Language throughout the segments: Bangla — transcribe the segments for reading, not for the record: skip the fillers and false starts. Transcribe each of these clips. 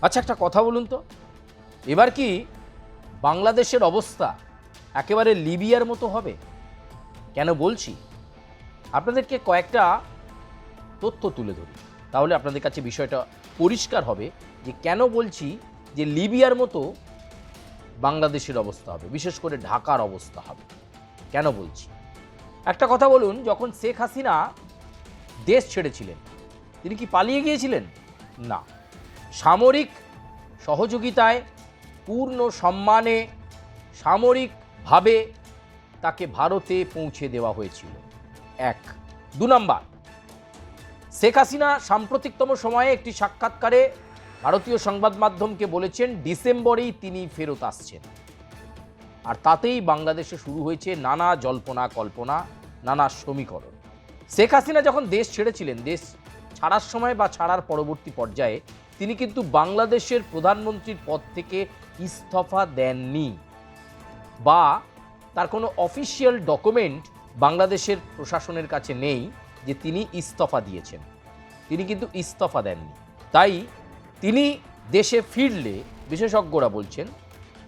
আচ্ছা, একটা কথা বলুন তো, এবার কি বাংলাদেশের অবস্থা একেবারে লিবিয়ার মতো হবে? কেন বলছি, আপনাদেরকে কয়েকটা তথ্য তুলে ধরি, তাহলে আপনাদের কাছে বিষয়টা পরিষ্কার হবে যে কেন বলছি যে লিবিয়ার মতো বাংলাদেশের অবস্থা হবে, বিশেষ করে ঢাকার অবস্থা হবে। কেন বলছি, একটা কথা বলুন, যখন শেখ হাসিনা দেশ ছেড়েছিলেন তিনি কি পালিয়ে গিয়েছিলেন? না, সামরিক সহযোগিতায়, পূর্ণ সম্মানে, সামরিকভাবে তাকে ভারতে পৌঁছে দেওয়া হয়েছিল। এক। দু নম্বর, শেখ হাসিনা সাম্প্রতিকতম সময়ে একটি সাক্ষাৎকারে ভারতীয় সংবাদ মাধ্যমকে বলেছেন ডিসেম্বরেই তিনি ফেরত আসছেন। আর তাতেই বাংলাদেশে শুরু হয়েছে নানা জল্পনা কল্পনা, নানা সমীকরণ। শেখ হাসিনা যখন দেশ ছেড়েছিলেন, দেশ ছাড়ার সময় বা ছাড়ার পরবর্তী পর্যায়ে তিনি কিন্তু বাংলাদেশের প্রধানমন্ত্রীর পদ থেকে ইস্তফা দেননি, বা তার কোনো অফিসিয়াল ডকুমেন্ট বাংলাদেশের প্রশাসনের কাছে নেই যে তিনি ইস্তফা দিয়েছেন। তিনি কিন্তু ইস্তফা দেননি। তাই তিনি দেশে ফিরলে বিশেষজ্ঞরা বলছেন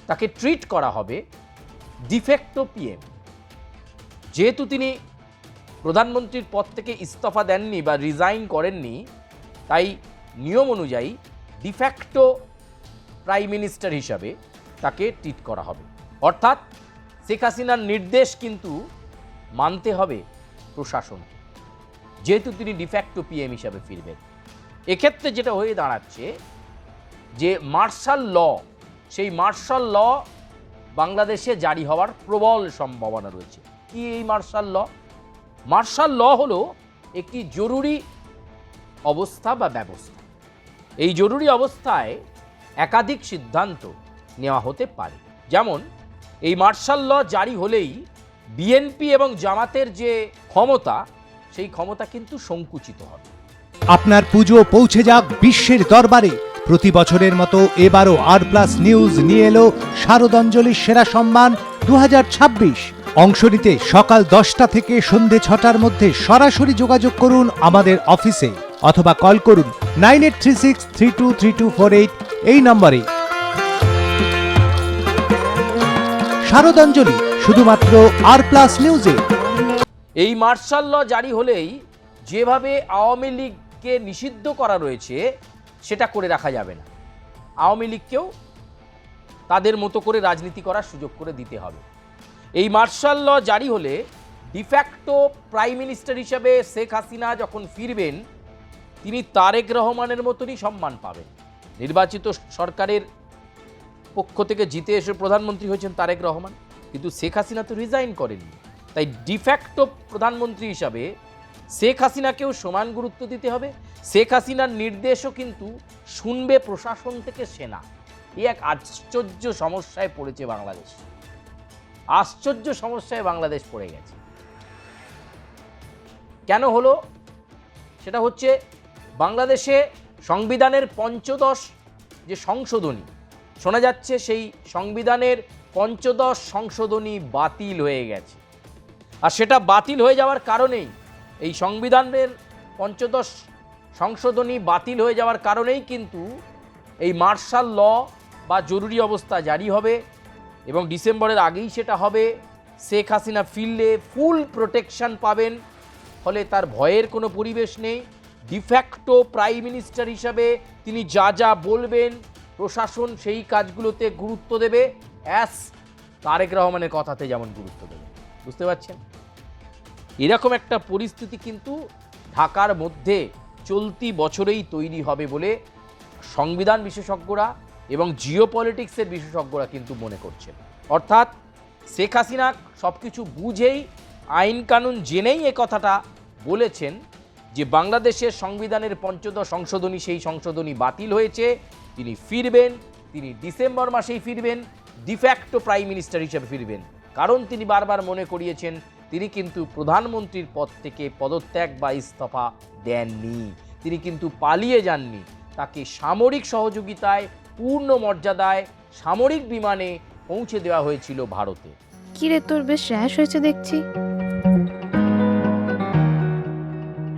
তাকে ট্রিট করা হবে ডিফেক্টো পিএম। যেহেতু তিনি প্রধানমন্ত্রীর পদ থেকে ইস্তফা দেননি বা রিজাইন করেননি, তাই নিয়ম অনুযায়ী ডিফ্যাক্টো প্রাইম মিনিস্টার হিসাবে তাকে ট্রিট করা হবে। অর্থাৎ শেখ হাসিনার নির্দেশ কিন্তু মানতে হবে প্রশাসন, যেহেতু তিনি ডিফ্যাক্টো পিএম হিসাবে ফিরবেন। এক্ষেত্রে যেটা হয়ে দাঁড়াচ্ছে যে মার্শাল ল, সেই মার্শাল ল বাংলাদেশে জারি হওয়ার প্রবল সম্ভাবনা রয়েছে। কি এই মার্শাল ল? মার্শাল ল হলো একটি জরুরি অবস্থা বা ব্যবস্থা। এই জরুরি অবস্থায় একাধিক সিদ্ধান্ত নেওয়া হতে পারে। যেমন এই মার্শাল ল জারি হলেই বিএনপি এবং জামাতের যে ক্ষমতা, সেই ক্ষমতা কিন্তু সংকুচিত হবে। আপনার পুজো পৌঁছে যাক বিশ্বের দরবারে। প্রতি বছরের মতো এবারও আর+ নিউজ নিয়ে এলো শারদাঞ্জলির সেরা সম্মান 2026। অংশ নিতে সকাল 10টা থেকে সন্ধে 6টার মধ্যে সরাসরি যোগাযোগ করুন আমাদের অফিসে, অথবা কল করুন 9836323248 এই নম্বরে। শারদাঞ্জলি শুধুমাত্র আর+ নিউজে। এই মার্শাল ল জারি হলেই যেভাবে আওয়ামী লীগকে নিষিদ্ধ করা রয়েছে সেটা করে রাখা যাবে না। আওয়ামী লীগকেও তাদের মতো করে রাজনীতি করার সুযোগ করে দিতে হবে। এই মার্শাল ল জারি হলে ডিফ্যাক্টো প্রাইম মিনিস্টার হিসেবে শেখ হাসিনা যখন ফিরবেন, তিনি তারেক রহমানের মতনই সম্মান পাবেন। নির্বাচিত সরকারের পক্ষ থেকে জিতে এসে প্রধানমন্ত্রী হয়েছেন তারেক রহমান, কিন্তু শেখ হাসিনা তো রিজাইন করেননি। তাই ডিফ্যাক্টো প্রধানমন্ত্রী হিসাবে শেখ হাসিনাকেও সমান গুরুত্ব দিতে হবে। শেখ হাসিনার নির্দেশও কিন্তু শুনবে প্রশাসন থেকে সেনা। এই এক আশ্চর্য সমস্যায় পড়েছে বাংলাদেশ, আশ্চর্য সমস্যায় বাংলাদেশ পড়ে গেছে। কেন হলো? সেটা হচ্ছে বাংলাদেশে সংবিধানের ৫৫ যে সংশোধনী শোনা যাচ্ছে, সেই সংবিধানের ৫৫ সংশোধনী বাতিল হয়ে গেছে। আর সেটা বাতিল হয়ে যাওয়ার কারণেই, এই সংবিধানের ৫৫ সংশোধনী বাতিল হয়ে যাওয়ার কারণেই কিন্তু এই মার্শাল ল বা জরুরি অবস্থা জারি হবে, এবং ডিসেম্বরের আগেই সেটা হবে। শেখ হাসিনা ফিরলে ফুল প্রোটেকশন পাবেন, ফলে তার ভয়ের কোনো পরিবেশ নেই। ডিফ্যাক্টো প্রাইম মিনিস্টার হিসাবে তিনি যা যা বলবেন, প্রশাসন সেই কাজগুলোতে গুরুত্ব দেবে, অ্যাস তারেক রহমানের কথাতে যেমন গুরুত্ব দেবে। বুঝতে পারছেন? এরকম একটা পরিস্থিতি কিন্তু ঢাকার মধ্যে চলতি বছরেই তৈরি হবে বলে সংবিধান বিশেষজ্ঞরা এবং জিওপলিটিক্সের বিশেষজ্ঞরা কিন্তু মনে করছেন। অর্থাৎ শেখ হাসিনা সব কিছু বুঝেই, আইন কানুন জেনেই এ কথাটা বলেছেন যে বাংলাদেশের সংবিধানের ৫৫ সংশোধনী, সেই সংশোধনী বাতিল হয়েছে, তিনি ফিরবেন, তিনি ডিসেম্বর মাসেই ফিরবেন, ডিফ্যাক্টো প্রাইম মিনিস্টার হিসেবে ফিরবেন। কারণ তিনি বারবার মনে করিয়েছেন তিনি কিন্তু প্রধানমন্ত্রীর পদ থেকে পদত্যাগ বা ইস্তফা দেননি, তিনি কিন্তু পালিয়ে যাননি। তাকে সামরিক সহযোগিতায়, পূর্ণ মর্যাদায় সামরিক বিমানে পৌঁছে দেওয়া হয়েছিল ভারতে। কিরে, তোর বেশ র্যাশ হয়েছে দেখছি।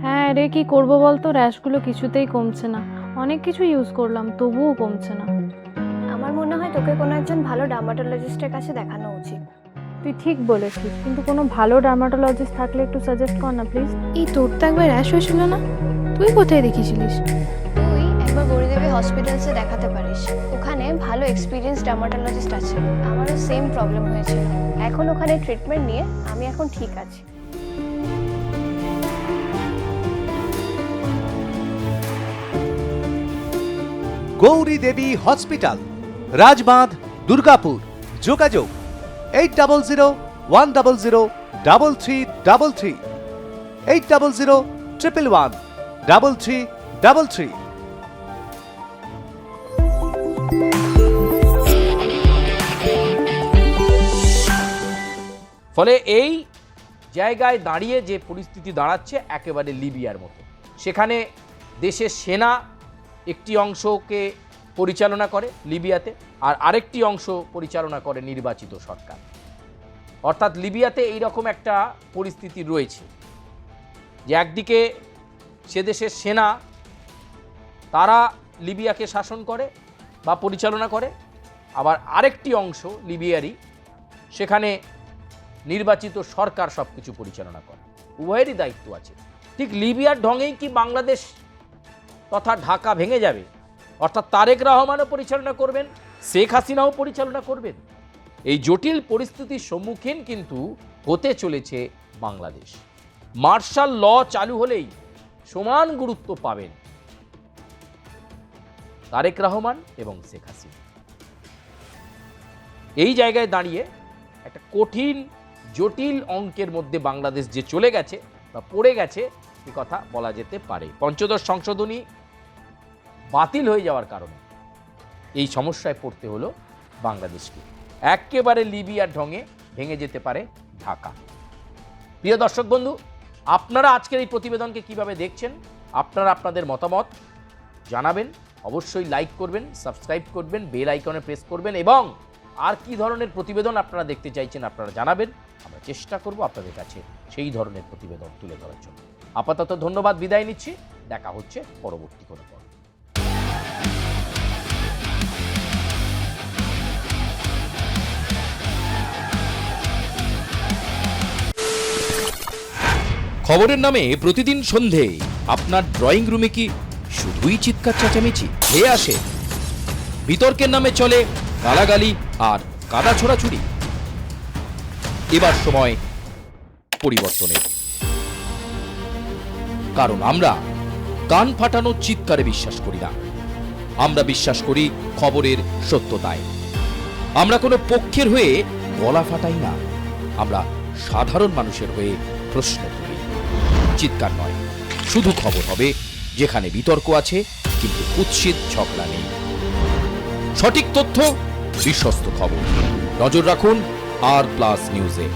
হ্যাঁ রে, কি করবো বলতো, র্যাশগুলো কিছুতেই কমছে না। অনেক কিছু ইউজ করলাম তবুও কমছে না। আমার মনে হয় তোকে কোনো একজন ভালো ডার্মাটোলজিস্টের কাছে দেখানো উচিত। তুই ঠিক বলেছিস, কিন্তু কোনো ভালো ডার্মাটোলজিস্ট থাকলে একটু সাজেস্ট কর না প্লিজ। এই তোর তো একবার র্যাশ হয়েছিল না? তুই কোথায় দেখিয়েছিলিস? তুই একবার গৌরীদেবী হসপিটালসে দেখাতে পারিস, ওখানে ভালো এক্সপিরিয়েন্স ডার্মাটোলজিস্ট আছে। আমারও সেম প্রবলেম হয়েছিল, এখন ওখানে ট্রিটমেন্ট নিয়ে আমি এখন ঠিক আছি। গৌরী দেবী হসপিটাল, রাজবাঁধ, দুর্গাপুর। যোগাযোগ 8001003333, 8001113333। ফলে এই জায়গায় দাঁড়িয়ে যে পরিস্থিতি দাঁড়াচ্ছে একেবারে লিবিয়ার মতো। সেখানে দেশের সেনা একটি অংশকে পরিচালনা করে লিবিয়াতে, আর আরেকটি অংশ পরিচালনা করে নির্বাচিত সরকার। অর্থাৎ লিবিয়াতে এইরকম একটা পরিস্থিতি রয়েছে যে একদিকে সে দেশের সেনা তারা লিবিয়াকে শাসন করে বা পরিচালনা করে, আবার আরেকটি অংশ লিবিয়ারই সেখানে নির্বাচিত সরকার সব কিছু পরিচালনা করে। উভয়েরই দায়িত্ব আছে। ঠিক লিবিয়ার ঢঙেই কি বাংলাদেশ তথা ঢাকা ভেঙে যাবে? অর্থাৎ তারেক রহমানও পরিচালনা করবেন, শেখ হাসিনাও পরিচালনা করবেন। এই জটিল পরিস্থিতির সম্মুখীন কিন্তু হতে চলেছে বাংলাদেশ। মার্শাল ল চালু হলেই সমান গুরুত্ব পাবেন তারেক রহমান এবং শেখ হাসিনা। এই জায়গায় দাঁড়িয়ে একটা কঠিন জটিল অঙ্কের মধ্যে বাংলাদেশ যে চলে গেছে বা পড়ে গেছে এ কথা বলা যেতে পারে। পঞ্চদশ সংশোধনী বাতিল হয়ে যাওয়ার কারণে এই সমস্যায় পড়তে হলো বাংলাদেশকে। একেবারে লিবিয়ার ঢঙে ভেঙে যেতে পারে ঢাকা। প্রিয় দর্শক বন্ধু, আপনারা আজকের এই প্রতিবেদনকে কিভাবে দেখছেন? আপনারা আপনাদের মতামত জানাবেন। অবশ্যই লাইক করবেন, সাবস্ক্রাইব করবেন, বেল আইকনে প্রেস করবেন এবং আর কি ধরনের প্রতিবেদন আপনারা দেখতে চাইছেন আপনারা জানাবেন। আমরা চেষ্টা করব আপনাদের কাছে সেই ধরনের প্রতিবেদন তুলে ধরার জন্য। আপাতত ধন্যবাদ, বিদায় নিচ্ছি। দেখা হচ্ছে পরবর্তী কোনো পর্বে। খবরের নামে প্রতিদিন সন্ধে আপনার ড্রয়িং রুমে কি শুধুই চিৎকার চেঁচামেচি হয়ে আসে? বিতর্কের নামে চলে গালাগালি আর কাদা ছোড়াছুড়ি। এবার সময় পরিবর্তনের, কারণ আমরা কান ফাটানো চিৎকারে বিশ্বাস করি না। আমরা বিশ্বাস করি খবরের সত্যতায়। আমরা কোনো পক্ষের হয়ে গলা ফাটাই না, আমরা সাধারণ মানুষের হয়ে প্রশ্ন তুলি। চিৎকার নয়, শুধু খবর হবে যেখানে বিতর্ক আছে কিন্তু কুৎসিত ঝগড়া নেই। সঠিক তথ্য, বিশ্বস্ত খবর। নজর রাখুন আর প্লাস নিউজে।